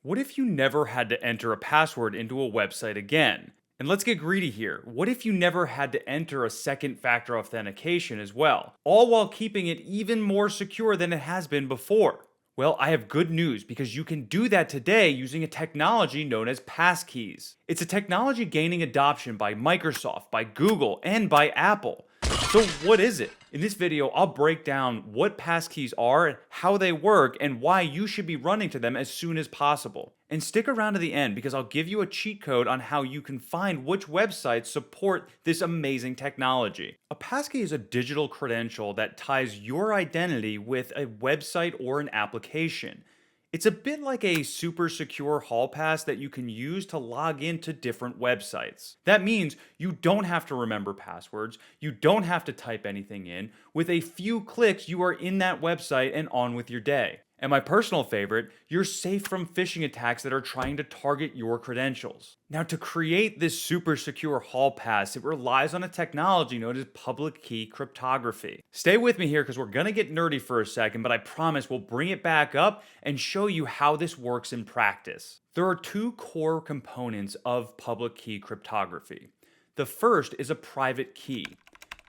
What if you never had to enter a password into a website again? And let's get greedy here. What if you never had to enter a second factor authentication as well, all while keeping it even more secure than it has been before? Well, I have good news because you can do that today using a technology known as passkeys. It's a technology gaining adoption by Microsoft, by Google, and by Apple. So, what is it? In this video, I'll break down what passkeys are, how they work, and why you should be running to them as soon as possible. And stick around to the end because I'll give you a cheat code on how you can find which websites support this amazing technology. A passkey is a digital credential that ties your identity with a website or an application. It's a bit like a super secure hall pass that you can use to log into different websites. That means you don't have to remember passwords, you don't have to type anything in. With a few clicks, you are in that website and on with your day. And my personal favorite, you're safe from phishing attacks that are trying to target your credentials. Now, to create this super secure hall pass, it relies on a technology known as public key cryptography. Stay with me here because we're going to get nerdy for a second, but I promise we'll bring it back up and show you how this works in practice. There are two core components of public key cryptography. The first is a private key.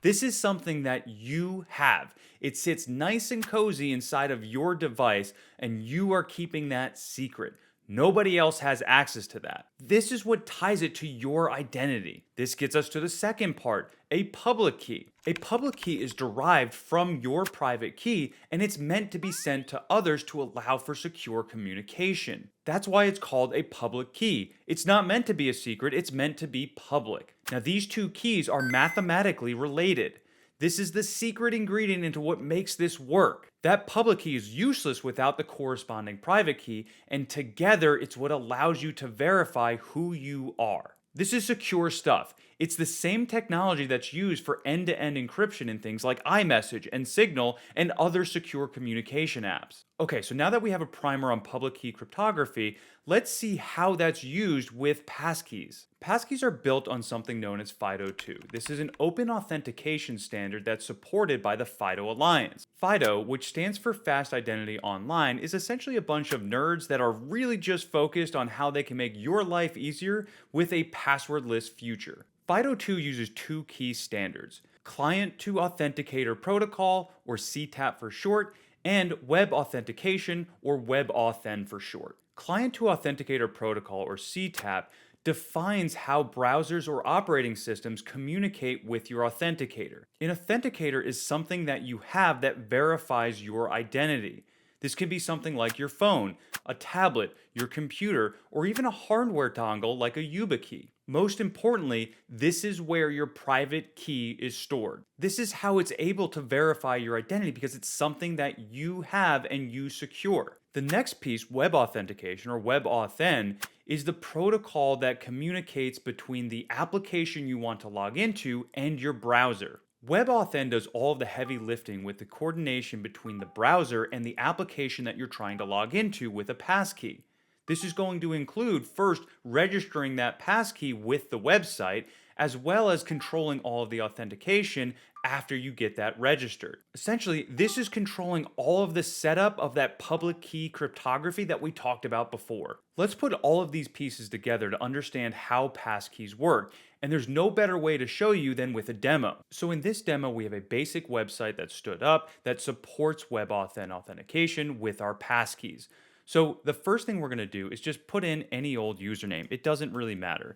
This is something that you have. It sits nice and cozy inside of your device, and you are keeping that secret. Nobody else has access to that. This is what ties it to your identity. This gets us to the second part, a public key. A public key is derived from your private key, and it's meant to be sent to others to allow for secure communication. That's why it's called a public key. It's not meant to be a secret, it's meant to be public. Now, these two keys are mathematically related. This is the secret ingredient into what makes this work. That public key is useless without the corresponding private key, and together it's what allows you to verify who you are. This is secure stuff. It's the same technology that's used for end-to-end encryption in things like iMessage and Signal and other secure communication apps. Okay, so now that we have a primer on public key cryptography, let's see how that's used with passkeys. Passkeys are built on something known as FIDO2. This is an open authentication standard that's supported by the FIDO Alliance. FIDO, which stands for Fast Identity Online, is essentially a bunch of nerds that are really just focused on how they can make your life easier with a passwordless future. FIDO2 uses two key standards: Client to Authenticator Protocol, or CTAP for short, and Web Authentication, or WebAuthn for short. Client to Authenticator Protocol, or CTAP, defines how browsers or operating systems communicate with your authenticator. An authenticator is something that you have that verifies your identity. This can be something like your phone, a tablet, your computer, or even a hardware dongle like a YubiKey. Most importantly, this is where your private key is stored. This is how it's able to verify your identity because it's something that you have and you secure. The next piece, web authentication or WebAuthn, is the protocol that communicates between the application you want to log into and your browser. WebAuthn does all of the heavy lifting with the coordination between the browser and the application that you're trying to log into with a passkey. This is going to include first registering that passkey with the website, as well as controlling all of the authentication after you get that registered. Essentially, this is controlling all of the setup of that public key cryptography that we talked about before. Let's put all of these pieces together to understand how passkeys work, and there's no better way to show you than with a demo. So in this demo, we have a basic website that stood up that supports WebAuthn authentication with our passkeys. So the first thing we're going to do is just put in any old username. It doesn't really matter.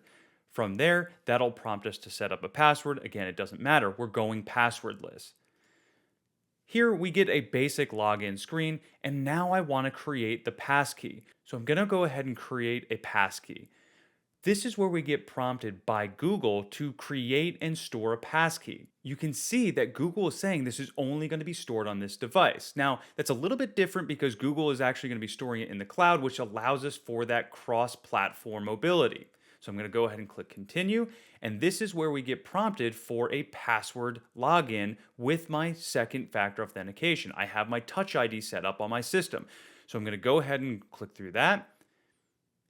From there, that'll prompt us to set up a password. Again, it doesn't matter. We're going passwordless. Here we get a basic login screen, and now I want to create the passkey. So I'm going to go ahead and create a passkey. This is where we get prompted by Google to create and store a passkey. You can see that Google is saying this is only going to be stored on this device. Now, that's a little bit different because Google is actually going to be storing it in the cloud, which allows us for that cross-platform mobility. So I'm going to go ahead and click continue, and this is where we get prompted for a password login with my second factor authentication. I have my Touch ID set up on my system. So I'm going to go ahead and click through that.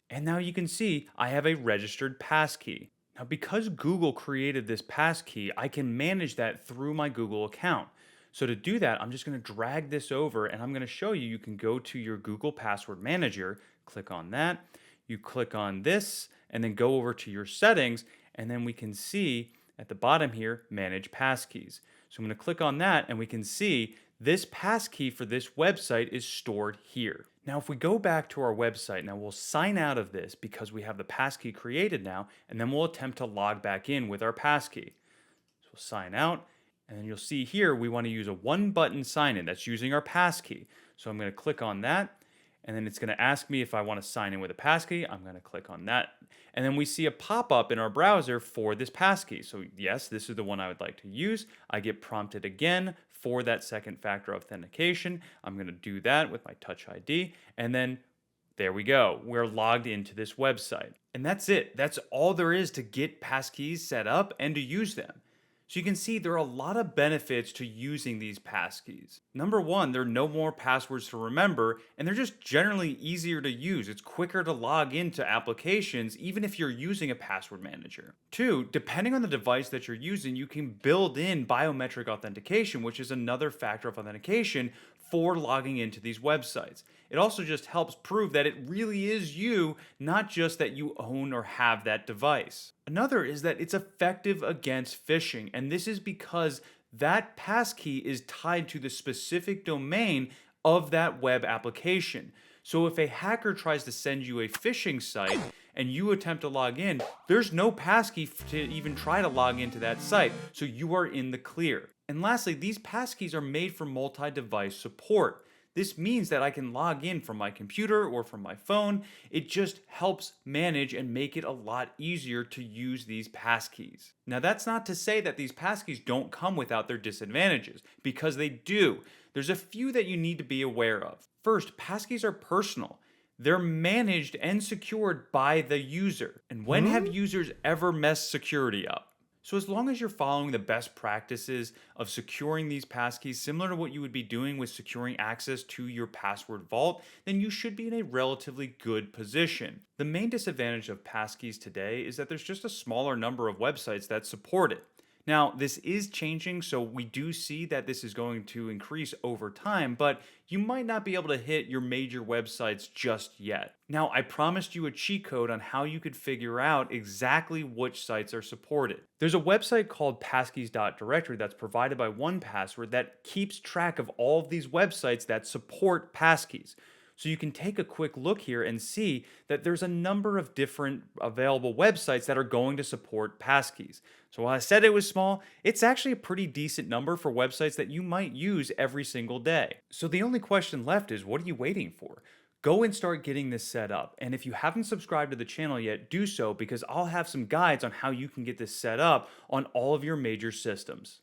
And now you can see I have a registered passkey. Now, because Google created this passkey, I can manage that through my Google account. So to do that, I'm just going to drag this over, and I'm going to show you can go to your Google Password Manager, Click on that. You click on this and then go over to your settings, and then we can see at the bottom here, manage passkeys. So I'm going to click on that and we can see this passkey for this website is stored here. Now, if we go back to our website, now we'll sign out of this because we have the passkey created now, and then we'll attempt to log back in with our passkey. So we'll sign out, and then you'll see here we want to use a one button sign in that's using our passkey. So I'm going to click on that, and then it's going to ask me if I want to sign in with a passkey. I'm going to click on that. And then we see a pop-up in our browser for this passkey. So yes, this is the one I would like to use. I get prompted again for that second factor authentication. I'm going to do that with my Touch ID. And then there we go. We're logged into this website. And that's it. That's all there is to get passkeys set up and to use them. So you can see there are a lot of benefits to using these passkeys. Number one, there are no more passwords to remember, and they're just generally easier to use. It's quicker to log into applications, even if you're using a password manager. Two, depending on the device that you're using, you can build in biometric authentication, which is another factor of authentication for logging into these websites. It also just helps prove that it really is you, not just that you own or have that device. Another is that it's effective against phishing, and this is because that passkey is tied to the specific domain of that web application. So if a hacker tries to send you a phishing site and you attempt to log in, there's no passkey to even try to log into that site, so you are in the clear. And lastly, these passkeys are made for multi-device support. This means that I can log in from my computer or from my phone. It just helps manage and make it a lot easier to use these passkeys. Now, that's not to say that these passkeys don't come without their disadvantages, because they do. There's a few that you need to be aware of. First, passkeys are personal. They're managed and secured by the user. And when have users ever messed security up? So as long as you're following the best practices of securing these passkeys, similar to what you would be doing with securing access to your password vault, then you should be in a relatively good position. The main disadvantage of passkeys today is that there's just a smaller number of websites that support it. Now, this is changing, so we do see that this is going to increase over time, but you might not be able to hit your major websites just yet. Now, I promised you a cheat code on how you could figure out exactly which sites are supported. There's a website called passkeys.directory that's provided by 1Password that keeps track of all of these websites that support passkeys. So you can take a quick look here and see that there's a number of different available websites that are going to support passkeys. So while I said it was small, it's actually a pretty decent number for websites that you might use every single day. So the only question left is, what are you waiting for? Go and start getting this set up. And if you haven't subscribed to the channel yet, do so, because I'll have some guides on how you can get this set up on all of your major systems.